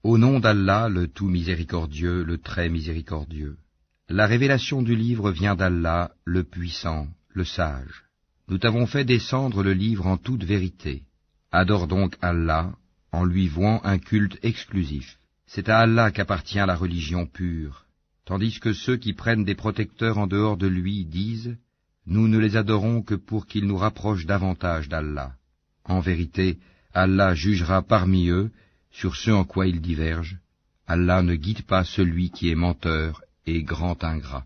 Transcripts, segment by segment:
Au nom d'Allah, le tout miséricordieux, le très miséricordieux. La révélation du livre vient d'Allah, le puissant, le sage. Nous t'avons fait descendre le livre en toute vérité. Adore donc Allah, en lui vouant un culte exclusif. C'est à Allah qu'appartient la religion pure, tandis que ceux qui prennent des protecteurs en dehors de lui disent « Nous ne les adorons que pour qu'ils nous rapprochent davantage d'Allah. » En vérité, Allah jugera parmi eux sur ce en quoi ils divergent. Allah ne guide pas celui qui est menteur et grand ingrat.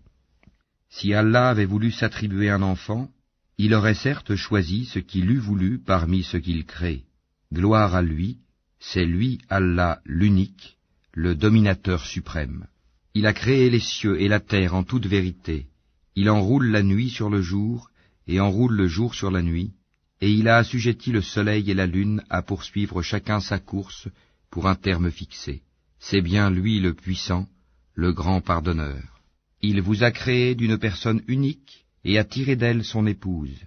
Si Allah avait voulu s'attribuer un enfant, il aurait certes choisi ce qu'il eût voulu parmi ce qu'il crée. Gloire à lui, c'est lui, Allah, l'unique, le dominateur suprême. Il a créé les cieux et la terre en toute vérité. Il enroule la nuit sur le jour et enroule le jour sur la nuit, et il a assujetti le soleil et la lune à poursuivre chacun sa course pour un terme fixé. C'est bien lui le puissant, le grand pardonneur. Il vous a créé d'une personne unique et a tiré d'elle son épouse,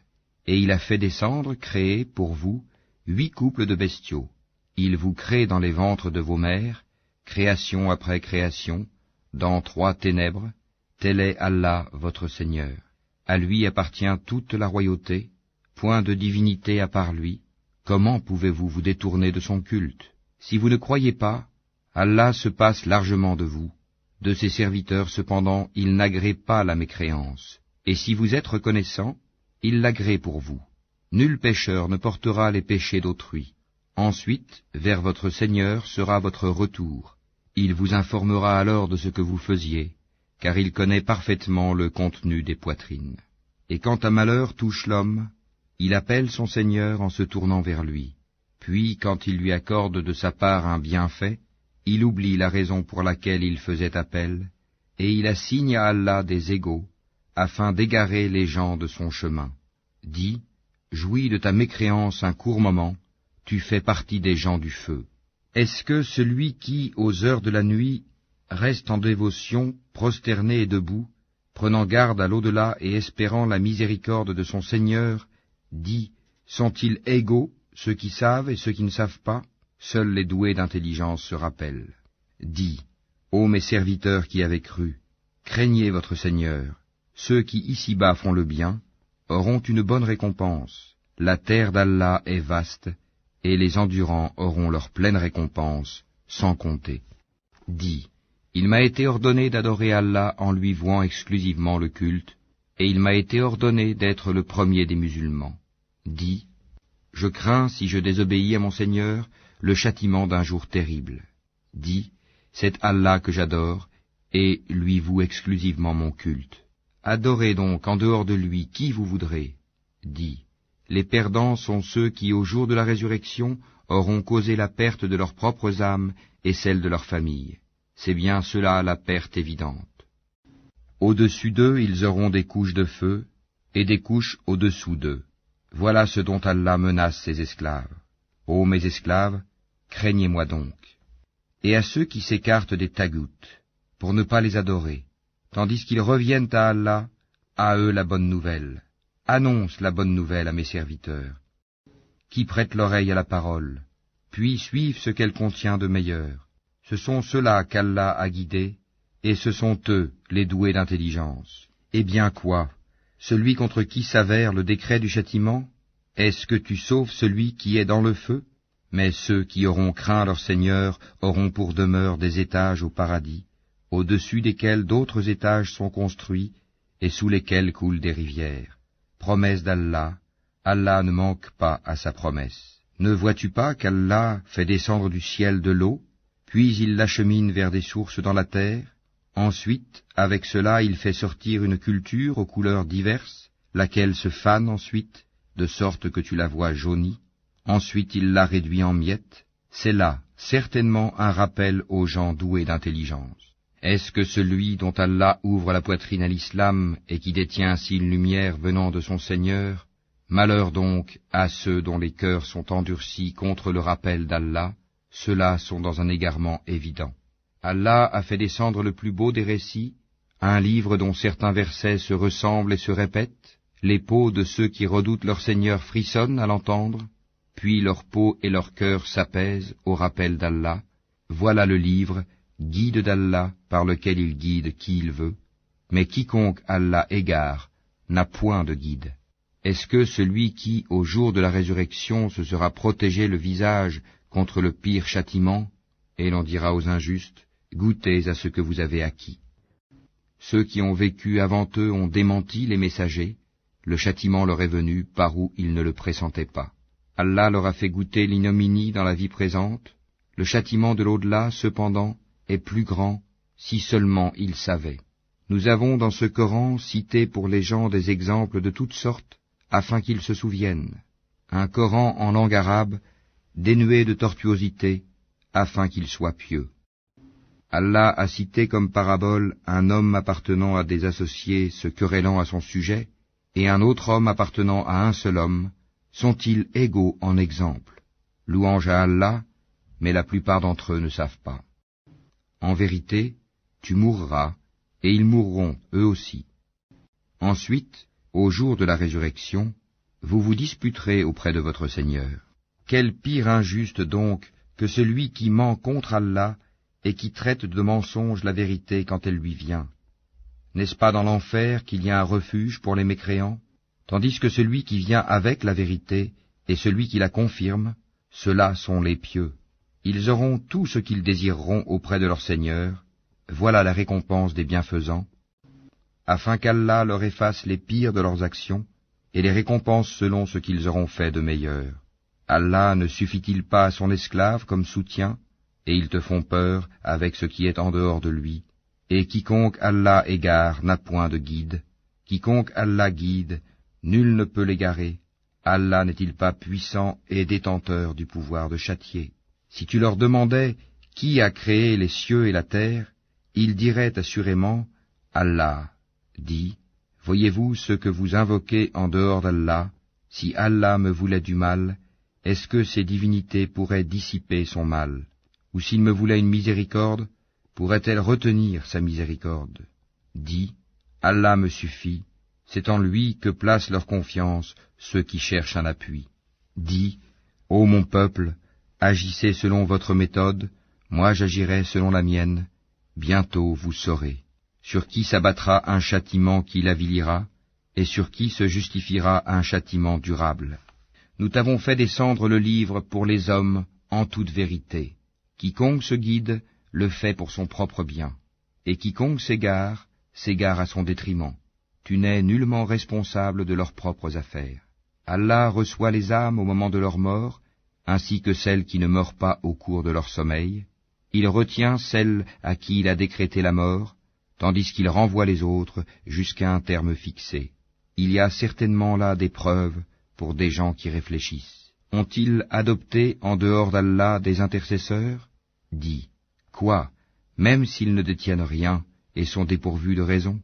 et il a fait descendre, créer pour vous, 8 couples de bestiaux. Il vous crée dans les ventres de vos mères, création après création, dans 3 ténèbres. Tel est Allah votre Seigneur. À lui appartient toute la royauté, point de divinité à part lui. Comment pouvez-vous vous détourner de son culte? Si vous ne croyez pas, Allah se passe largement de vous. De ses serviteurs, cependant, il n'agrée pas la mécréance. Et si vous êtes reconnaissant, il l'agrée pour vous. Nul pécheur ne portera les péchés d'autrui. Ensuite, vers votre Seigneur sera votre retour. Il vous informera alors de ce que vous faisiez, car il connaît parfaitement le contenu des poitrines. Et quand un malheur touche l'homme, il appelle son Seigneur en se tournant vers lui. Puis, quand il lui accorde de sa part un bienfait, il oublie la raison pour laquelle il faisait appel, et il assigne à Allah des égaux, afin d'égarer les gens de son chemin. Dis, jouis de ta mécréance un court moment, tu fais partie des gens du feu. Est-ce que celui qui, aux heures de la nuit, reste en dévotion, prosterné et debout, prenant garde à l'au-delà et espérant la miséricorde de son Seigneur, dit, sont-ils égaux, ceux qui savent et ceux qui ne savent pas? Seuls les doués d'intelligence se rappellent. Dis, ô mes serviteurs qui avez cru, craignez votre Seigneur. Ceux qui ici-bas font le bien auront une bonne récompense. La terre d'Allah est vaste, et les endurants auront leur pleine récompense, sans compter. Dis, il m'a été ordonné d'adorer Allah en lui vouant exclusivement le culte, et il m'a été ordonné d'être le premier des musulmans. Dis, je crains, si je désobéis à mon Seigneur, le châtiment d'un jour terrible. Dis, c'est Allah que j'adore, et lui voue exclusivement mon culte. Adorez donc en dehors de lui qui vous voudrez. Dis, les perdants sont ceux qui, au jour de la résurrection, auront causé la perte de leurs propres âmes et celle de leur famille. C'est bien cela la perte évidente. Au-dessus d'eux, ils auront des couches de feu, et des couches au-dessous d'eux. Voilà ce dont Allah menace ses esclaves. Ô mes esclaves, craignez-moi donc. Et à ceux qui s'écartent des tagoutes, pour ne pas les adorer, tandis qu'ils reviennent à Allah, à eux la bonne nouvelle. Annonce la bonne nouvelle à mes serviteurs, qui prêtent l'oreille à la parole, puis suivent ce qu'elle contient de meilleur. Ce sont ceux-là qu'Allah a guidés, et ce sont eux, les doués d'intelligence. Eh bien quoi? Celui contre qui s'avère le décret du châtiment? Est-ce que tu sauves celui qui est dans le feu? Mais ceux qui auront craint leur Seigneur auront pour demeure des étages au paradis, au-dessus desquels d'autres étages sont construits, et sous lesquels coulent des rivières. Promesse d'Allah, Allah ne manque pas à sa promesse. Ne vois-tu pas qu'Allah fait descendre du ciel de l'eau, puis il l'achemine vers des sources dans la terre? Ensuite, avec cela, il fait sortir une culture aux couleurs diverses, laquelle se fane ensuite, de sorte que tu la vois jaunie. Ensuite, il la réduit en miettes. C'est là, certainement, un rappel aux gens doués d'intelligence. Est-ce que celui dont Allah ouvre la poitrine à l'islam et qui détient ainsi une lumière venant de son Seigneur? Malheur donc à ceux dont les cœurs sont endurcis contre le rappel d'Allah, ceux-là sont dans un égarement évident. Allah a fait descendre le plus beau des récits, un livre dont certains versets se ressemblent et se répètent, les peaux de ceux qui redoutent leur Seigneur frissonnent à l'entendre, puis leur peau et leur cœur s'apaisent au rappel d'Allah, Voilà le livre, guide d'Allah, par lequel il guide qui il veut, mais quiconque Allah égare n'a point de guide. Est-ce que celui qui, au jour de la résurrection, se sera protégé le visage contre le pire châtiment, et l'on dira aux injustes, goûtez à ce que vous avez acquis. Ceux qui ont vécu avant eux ont démenti les messagers, le châtiment leur est venu par où ils ne le pressentaient pas. Allah leur a fait goûter l'ignominie dans la vie présente, le châtiment de l'au-delà, cependant, est plus grand, si seulement ils savaient. Nous avons dans ce Coran cité pour les gens des exemples de toutes sortes, afin qu'ils se souviennent. Un Coran en langue arabe, dénué de tortuosité, afin qu'ils soient pieux. Allah a cité comme parabole un homme appartenant à des associés se querellant à son sujet, et un autre homme appartenant à un seul homme. Sont-ils égaux en exemple? Louange à Allah, mais la plupart d'entre eux ne savent pas. En vérité, tu mourras, et ils mourront eux aussi. Ensuite, au jour de la résurrection, vous vous disputerez auprès de votre Seigneur. Quel pire injuste donc que celui qui ment contre Allah et qui traite de mensonge la vérité quand elle lui vient. N'est-ce pas dans l'enfer qu'il y a un refuge pour les mécréants, tandis que celui qui vient avec la vérité et celui qui la confirme, ceux-là sont les pieux. Ils auront tout ce qu'ils désireront auprès de leur Seigneur, voilà la récompense des bienfaisants, afin qu'Allah leur efface les pires de leurs actions et les récompense selon ce qu'ils auront fait de meilleur. Allah ne suffit-il pas à son esclave comme soutien, et ils te font peur avec ce qui est en dehors de lui, et quiconque Allah égare n'a point de guide, quiconque Allah guide, nul ne peut l'égarer, Allah n'est-il pas puissant et détenteur du pouvoir de châtier? Si tu leur demandais qui a créé les cieux et la terre, ils diraient assurément Allah. Dis, voyez-vous ce que vous invoquez en dehors d'Allah, si Allah me voulait du mal, est-ce que ces divinités pourraient dissiper son mal? Ou s'il me voulait une miséricorde, pourrait-elle retenir sa miséricorde? Dis, Allah me suffit, c'est en lui que placent leur confiance ceux qui cherchent un appui. Dis, ô mon peuple, agissez selon votre méthode, moi j'agirai selon la mienne, bientôt vous saurez. Sur qui s'abattra un châtiment qui l'avilira, et sur qui se justifiera un châtiment durable. Nous t'avons fait descendre le livre pour les hommes en toute vérité. Quiconque se guide, le fait pour son propre bien, et quiconque s'égare à son détriment. Tu n'es nullement responsable de leurs propres affaires. Allah reçoit les âmes au moment de leur mort, ainsi que celles qui ne meurent pas au cours de leur sommeil. Il retient celles à qui il a décrété la mort, tandis qu'il renvoie les autres jusqu'à un terme fixé. Il y a certainement là des preuves pour des gens qui réfléchissent. Ont-ils adopté en dehors d'Allah des intercesseurs? Dis, quoi, même s'ils ne détiennent rien et sont dépourvus de raison?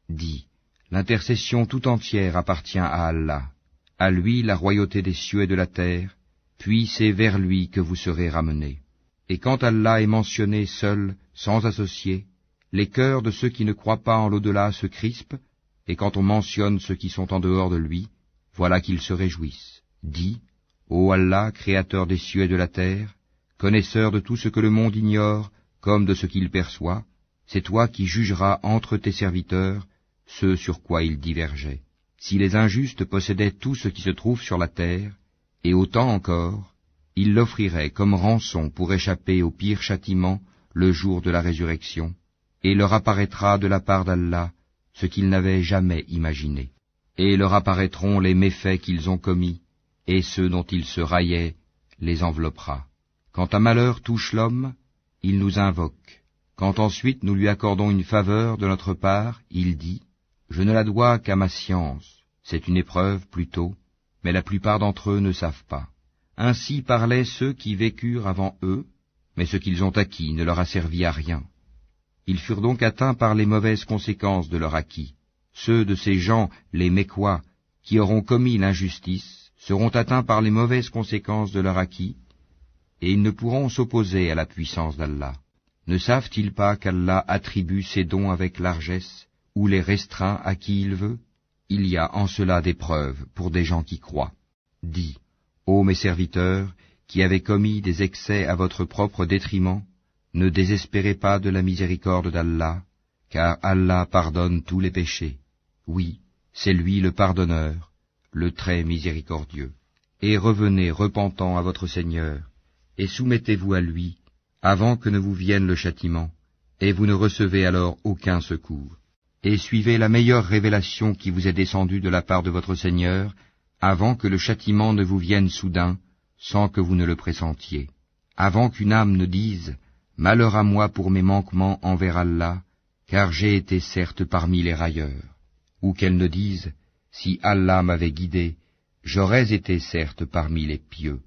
Dis, l'intercession tout entière appartient à Allah. À lui la royauté des cieux et de la terre, puis c'est vers lui que vous serez ramenés. Et quand Allah est mentionné seul, sans associé, les cœurs de ceux qui ne croient pas en l'au-delà se crispent, et quand on mentionne ceux qui sont en dehors de lui, voilà qu'ils se réjouissent. Dis, ô Allah, créateur des cieux et de la terre, connaisseur de tout ce que le monde ignore, comme de ce qu'il perçoit, c'est toi qui jugeras entre tes serviteurs ce sur quoi ils divergeaient. Si les injustes possédaient tout ce qui se trouve sur la terre, et autant encore, ils l'offriraient comme rançon pour échapper au pire châtiment le jour de la résurrection, et leur apparaîtra de la part d'Allah ce qu'ils n'avaient jamais imaginé. Et leur apparaîtront les méfaits qu'ils ont commis, et ceux dont ils se raillaient les enveloppera. Quand un malheur touche l'homme, il nous invoque. Quand ensuite nous lui accordons une faveur de notre part, il dit, « Je ne la dois qu'à ma science, c'est une épreuve plutôt, mais la plupart d'entre eux ne savent pas. » Ainsi parlaient ceux qui vécurent avant eux, mais ce qu'ils ont acquis ne leur a servi à rien. Ils furent donc atteints par les mauvaises conséquences de leur acquis. Ceux de ces gens, les Mécois, qui auront commis l'injustice, seront atteints par les mauvaises conséquences de leur acquis, et ils ne pourront s'opposer à la puissance d'Allah. Ne savent-ils pas qu'Allah attribue ses dons avec largesse, ou les restreint à qui il veut? Il y a en cela des preuves pour des gens qui croient. Dis, ô mes serviteurs, qui avez commis des excès à votre propre détriment, Ne désespérez pas de la miséricorde d'Allah, car Allah pardonne tous les péchés. Oui, c'est lui le pardonneur, le très miséricordieux. Et revenez repentant à votre Seigneur, et soumettez-vous à lui, avant que ne vous vienne le châtiment, et vous ne recevez alors aucun secours. Et suivez la meilleure révélation qui vous est descendue de la part de votre Seigneur, avant que le châtiment ne vous vienne soudain, sans que vous ne le pressentiez. Avant qu'une âme ne dise « Malheur à moi pour mes manquements envers Allah, car j'ai été certes parmi les railleurs », ou qu'elle ne dise « Si Allah m'avait guidé, j'aurais été certes parmi les pieux »,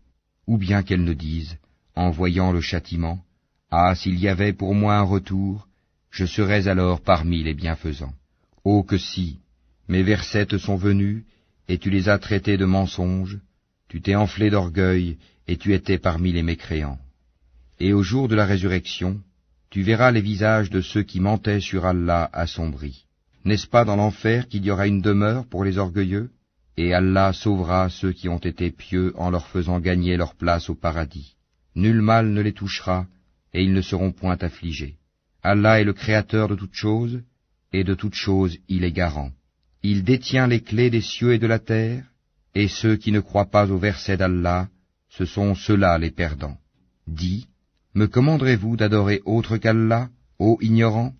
ou bien qu'elle ne dise, en voyant le châtiment, « Ah, s'il y avait pour moi un retour, je serais alors parmi les bienfaisants. » Oh que si, mes versets te sont venus, et tu les as traités de mensonges, tu t'es enflé d'orgueil, et tu étais parmi les mécréants. Et au jour de la résurrection, tu verras les visages de ceux qui mentaient sur Allah assombris. N'est-ce pas dans l'enfer qu'il y aura une demeure pour les orgueilleux? Et Allah sauvera ceux qui ont été pieux en leur faisant gagner leur place au paradis. Nul mal ne les touchera, et ils ne seront point affligés. Allah est le créateur de toutes choses, et de toutes choses il est garant. Il détient les clés des cieux et de la terre, et ceux qui ne croient pas au verset d'Allah, ce sont ceux-là les perdants. Dis, me commanderez-vous d'adorer autre qu'Allah, ô ignorant?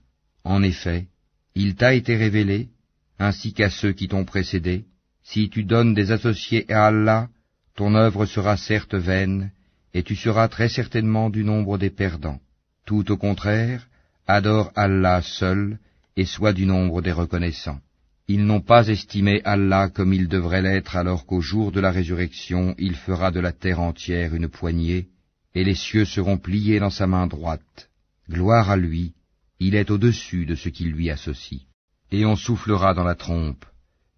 En effet, il t'a été révélé, ainsi qu'à ceux qui t'ont précédé, si tu donnes des associés à Allah, ton œuvre sera certes vaine, et tu seras très certainement du nombre des perdants. Tout au contraire, adore Allah seul, et sois du nombre des reconnaissants. Ils n'ont pas estimé Allah comme il devrait l'être, alors qu'au jour de la résurrection, il fera de la terre entière une poignée, et les cieux seront pliés dans sa main droite. Gloire à lui, il est au-dessus de ce qui lui associe. Et on soufflera dans la trompe,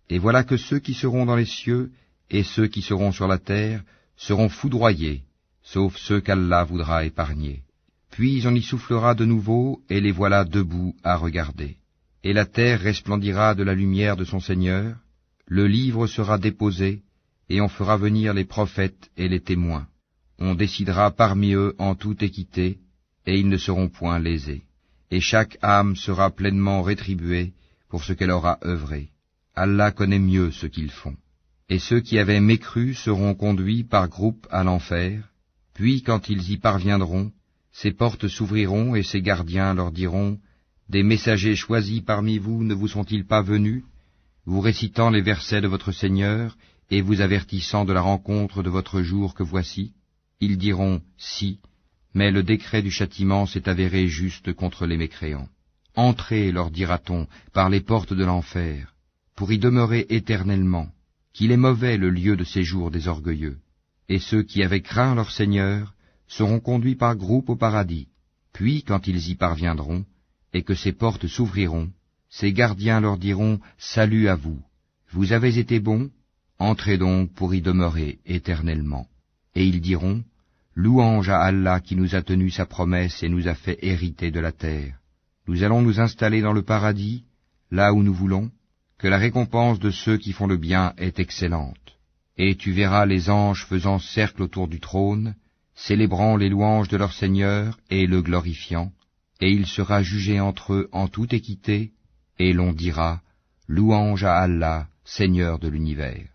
et voilà que ceux qui seront dans les cieux, et ceux qui seront sur la terre, seront foudroyés, sauf ceux qu'Allah voudra épargner. Puis on y soufflera de nouveau, et les voilà debout à regarder. Et la terre resplendira de la lumière de son Seigneur, le livre sera déposé, et on fera venir les prophètes et les témoins. On décidera parmi eux en toute équité, et ils ne seront point lésés. Et chaque âme sera pleinement rétribuée pour ce qu'elle aura œuvré. Allah connaît mieux ce qu'ils font. Et ceux qui avaient mécru seront conduits par groupes à l'enfer, puis quand ils y parviendront, ces portes s'ouvriront et ces gardiens leur diront « Des messagers choisis parmi vous ne vous sont-ils pas venus, vous récitant les versets de votre Seigneur et vous avertissant de la rencontre de votre jour que voici ?» Ils diront « Si, mais le décret du châtiment s'est avéré juste contre les mécréants. Entrez, leur dira-t-on, par les portes de l'enfer, pour y demeurer éternellement, qu'il est mauvais le lieu de séjour des orgueilleux. Et ceux qui avaient craint leur Seigneur seront conduits par groupes au paradis. Puis, quand ils y parviendront, et que ces portes s'ouvriront, ces gardiens leur diront « Salut à vous, vous avez été bons, entrez donc pour y demeurer éternellement. » Et ils diront « Louange à Allah qui nous a tenu sa promesse et nous a fait hériter de la terre. Nous allons nous installer dans le paradis, là où nous voulons, que la récompense de ceux qui font le bien est excellente. Et tu verras les anges faisant cercle autour du trône, célébrant les louanges de leur Seigneur et le glorifiant, et il sera jugé entre eux en toute équité, et l'on dira, louange à Allah, Seigneur de l'univers.